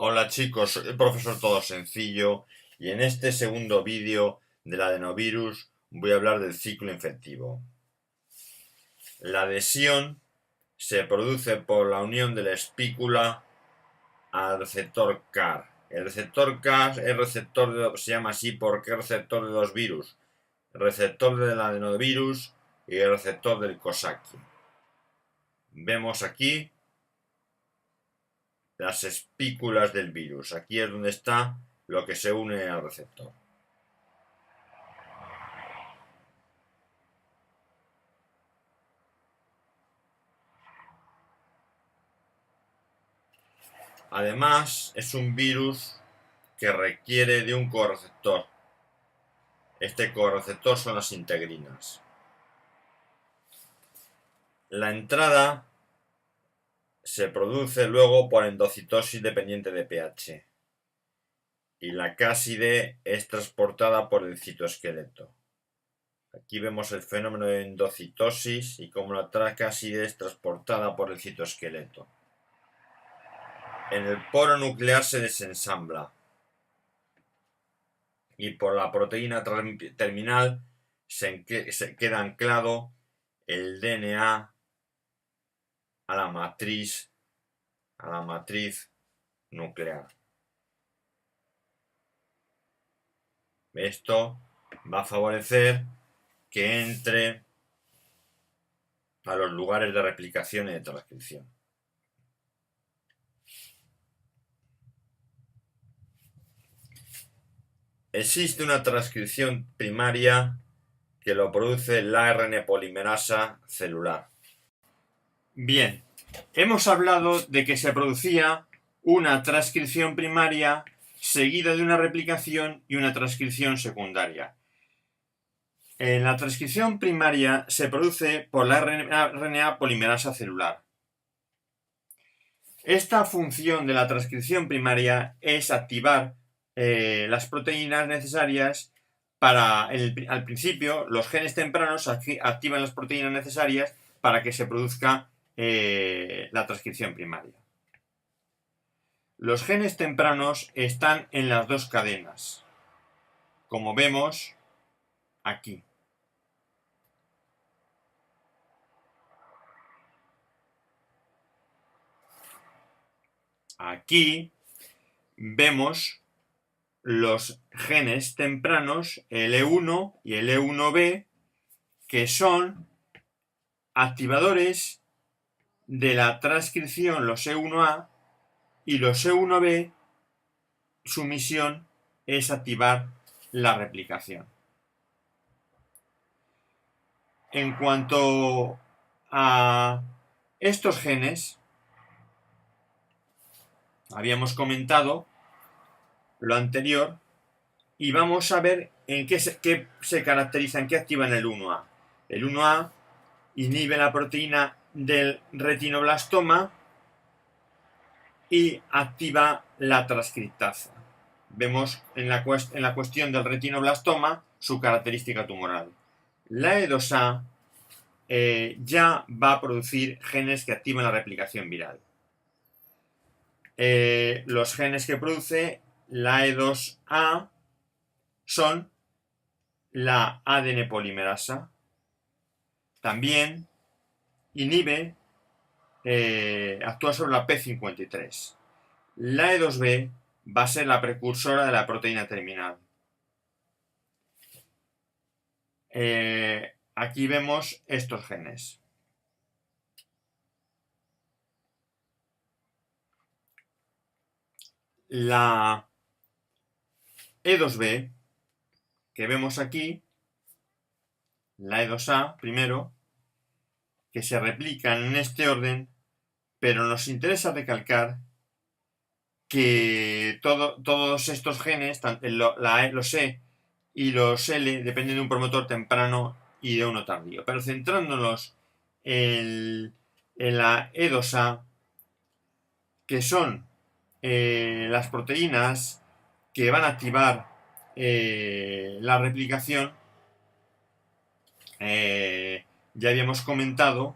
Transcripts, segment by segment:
Hola chicos, soy el profesor Todo Sencillo y en este segundo vídeo del adenovirus voy a hablar del ciclo infectivo. La adhesión se produce por la unión de la espícula al receptor CAR. El receptor CAR es se llama así porque es receptor de dos virus, el receptor del adenovirus y el receptor del Coxsackie. Vemos aquí las espículas del virus. Aquí es donde está lo que se une al receptor. Además, es un virus que requiere de un correceptor. Este correceptor son las integrinas. La entrada se produce luego por endocitosis dependiente de pH y la cáside es transportada por el citoesqueleto. Aquí vemos el fenómeno de endocitosis y cómo la cáside es transportada por el citoesqueleto. En el poro nuclear se desensambla y por la proteína terminal se queda anclado el DNA a la matriz nuclear. Esto va a favorecer que entre a los lugares de replicación y de transcripción. Existe una transcripción primaria que lo produce la ARN polimerasa celular. Bien, hemos hablado de que se producía una transcripción primaria seguida de una replicación y una transcripción secundaria. En la transcripción primaria se produce por la RNA polimerasa celular. Esta función de la transcripción primaria es activar las proteínas necesarias para, al principio, los genes tempranos activan las proteínas necesarias para que se produzca la transcripción primaria. Los genes tempranos están en las dos cadenas, como vemos aquí. Aquí vemos los genes tempranos L1 y L1B, que son activadores de la transcripción, los E1A, y los E1B, su misión es activar la replicación. En cuanto a estos genes, habíamos comentado lo anterior y vamos a ver en qué se caracterizan, qué activan el 1A. El 1A inhibe la proteína del retinoblastoma y activa la transcriptasa. Vemos en la cuestión del retinoblastoma su característica tumoral. La E2A ya va a producir genes que activan la replicación viral. Los genes que produce la E2A son la ADN polimerasa. También inhibe, actúa sobre la P53. La E2B va a ser la precursora de la proteína terminal. Aquí vemos estos genes. La E2B que vemos aquí, la E2A primero, que se replican en este orden, pero nos interesa recalcar que todos estos genes, los E y los L, dependen de un promotor temprano y de uno tardío. Pero centrándonos en la E2A, que son las proteínas que van a activar la replicación, ya habíamos comentado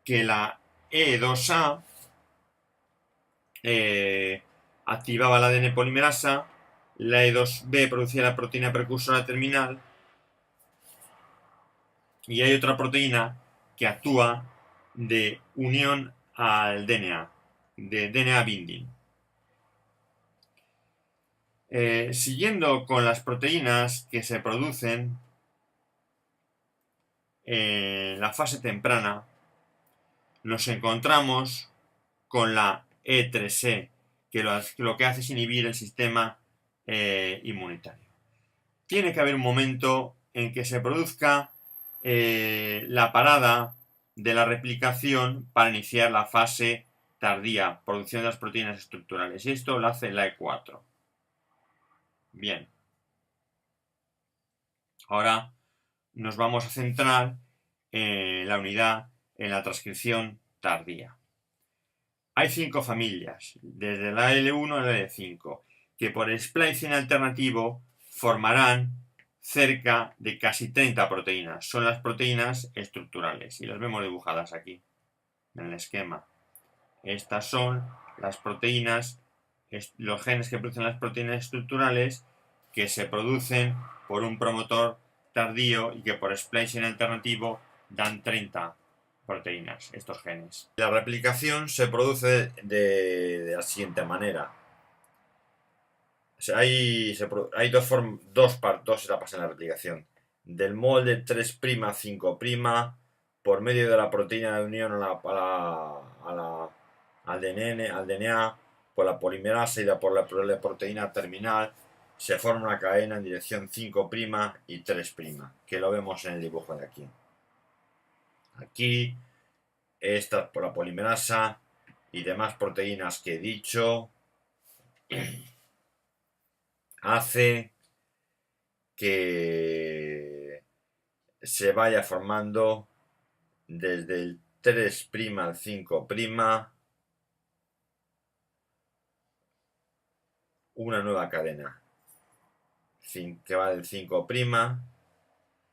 que la E2A activaba la ADN polimerasa, la E2B producía la proteína precursora terminal y hay otra proteína que actúa de unión al DNA, de DNA binding. Siguiendo con las proteínas que se producen en la fase temprana, nos encontramos con la E3E, que lo que hace es inhibir el sistema inmunitario. Tiene que haber un momento en que se produzca la parada de la replicación para iniciar la fase tardía, producción de las proteínas estructurales. Y esto lo hace la E4. Bien. Ahora nos vamos a centrar en la unidad, en la transcripción tardía. Hay 5 familias, desde la L1 a la L5, que por splicing alternativo formarán cerca de casi 30 proteínas. Son las proteínas estructurales y las vemos dibujadas aquí, en el esquema. Estas son las proteínas, los genes que producen las proteínas estructurales que se producen por un promotor tardío y que por splicing alternativo dan 30 proteínas, estos genes. La replicación se produce de la siguiente manera. O sea, hay dos etapas en la replicación. Del molde 3' a 5' por medio de la proteína de unión al DNA, por la polimerasa y por la proteína terminal, se forma una cadena en dirección 5' y 3', que lo vemos en el dibujo de aquí. Aquí, esta por la polimerasa y demás proteínas que he dicho, hace que se vaya formando desde el 3' al 5' una nueva cadena que va del 5',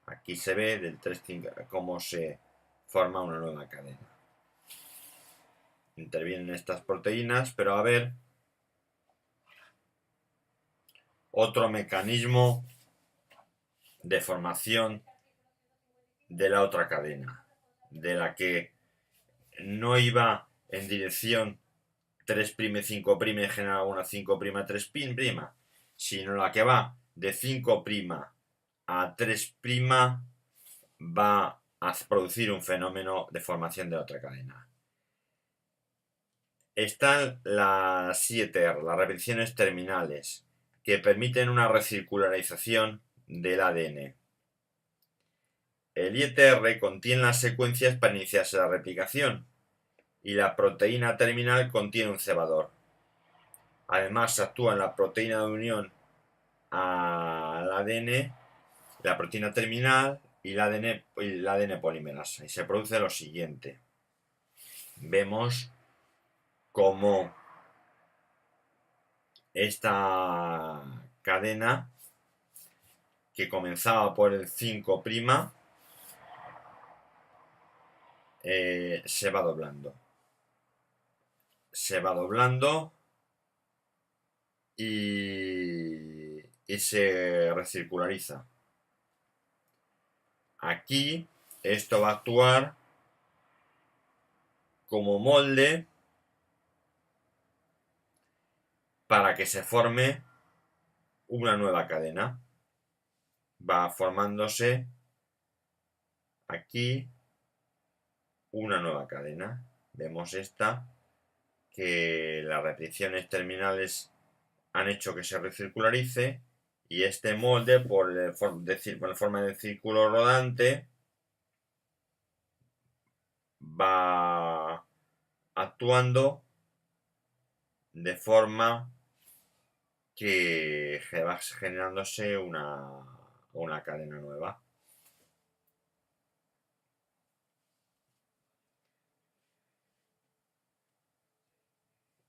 aquí se ve del 3' cómo se forma una nueva cadena. Intervienen estas proteínas, pero a ver otro mecanismo de formación de la otra cadena, de la que no iba en dirección 3', 5' y genera una 5', 3', sino la que va de 5' a 3' va a producir un fenómeno de formación de otra cadena. Están las 7R, las repeticiones terminales, que permiten una recircularización del ADN. El ITR contiene las secuencias para iniciarse la replicación y la proteína terminal contiene un cebador. Además, actúa en la proteína de unión al ADN, la proteína terminal y el ADN polimerasa. Y se produce lo siguiente. Vemos cómo esta cadena, que comenzaba por el 5', se va doblando. Se va doblando y se recirculariza. Aquí esto va a actuar como molde para que se forme una nueva cadena. Va formándose aquí una nueva cadena. Vemos esta, que las repeticiones terminales han hecho que se recircularice y este molde, por forma de círculo rodante, va actuando de forma que va generándose una cadena nueva.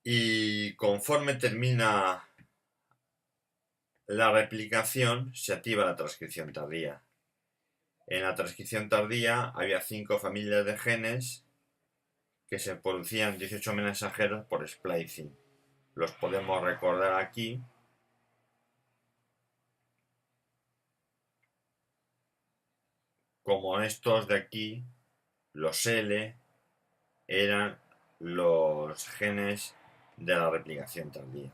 Y conforme termina la replicación, se activa la transcripción tardía. En la transcripción tardía había 5 familias de genes que se producían 18 mensajeros por splicing. los podemos recordar aquí. Como estos de aquí, los L, eran los genes de la replicación tardía.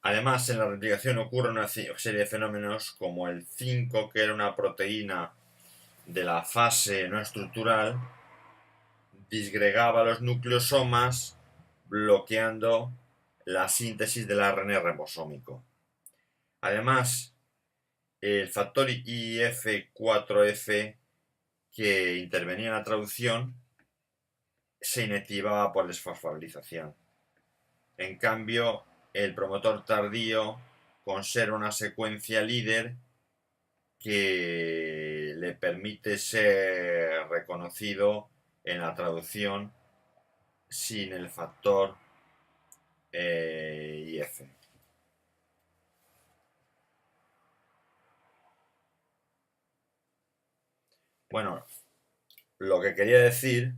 Además, en la replicación ocurre una serie de fenómenos como el 5, que era una proteína de la fase no estructural, disgregaba los nucleosomas bloqueando la síntesis del ARN ribosómico. Además, el factor IF4F que intervenía en la traducción se inactivaba por desfosforilación. En cambio, el promotor tardío conserva una secuencia líder que le permite ser reconocido en la traducción sin el factor IF. Bueno, lo que quería decir,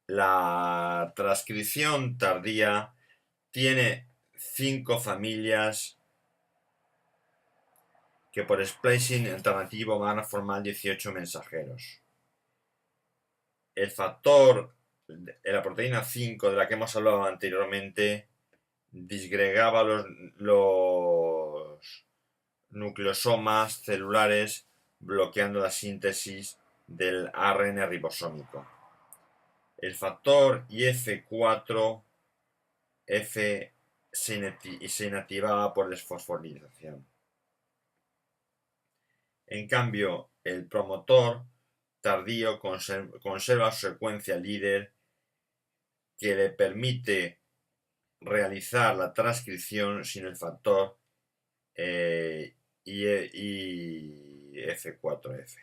la transcripción tardía tiene 5 familias que por splicing alternativo van a formar 18 mensajeros. El factor de la proteína 5 de la que hemos hablado anteriormente disgregaba los nucleosomas celulares bloqueando la síntesis del ARN ribosómico. El factor IF4F se inactivaba por desfosforilación. En cambio, el promotor tardío conserva su secuencia líder que le permite realizar la transcripción sin el factor IF4F.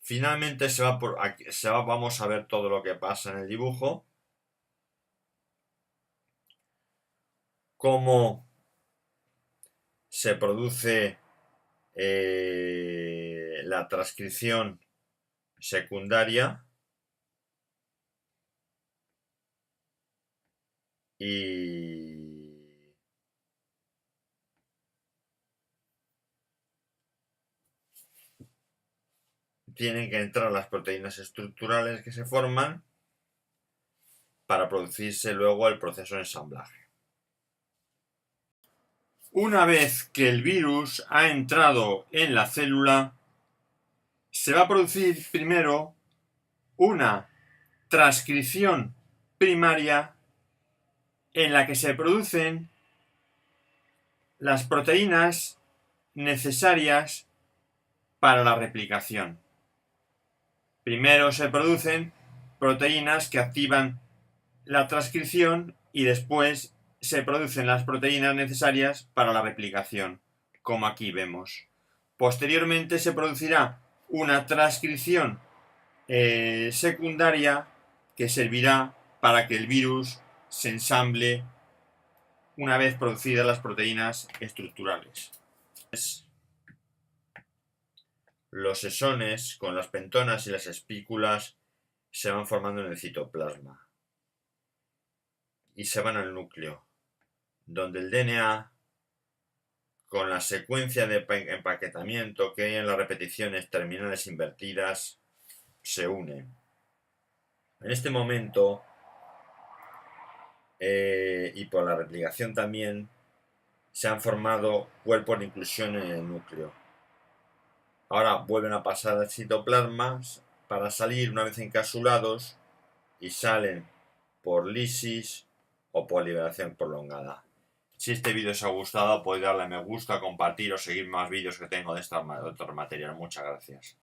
Finalmente vamos a ver todo lo que pasa en el dibujo. Cómo se produce la transcripción secundaria y tienen que entrar las proteínas estructurales que se forman para producirse luego el proceso de ensamblaje. Una vez que el virus ha entrado en la célula, se va a producir primero una transcripción primaria en la que se producen las proteínas necesarias para la replicación. Primero se producen proteínas que activan la transcripción y después se producen las proteínas necesarias para la replicación, como aquí vemos. Posteriormente se producirá una transcripción secundaria que servirá para que el virus se ensamble una vez producidas las proteínas estructurales. Los exones con las pentonas y las espículas se van formando en el citoplasma y se van al núcleo, donde el DNA, con la secuencia de empaquetamiento que hay en las repeticiones terminales invertidas, se une. En este momento, y por la replicación también, se han formado cuerpos de inclusión en el núcleo. Ahora vuelven a pasar al citoplasma para salir una vez encapsulados y salen por lisis o por liberación prolongada. Si este vídeo os ha gustado, podéis darle a me gusta, compartir o seguir más vídeos que tengo de otros materiales. Muchas gracias.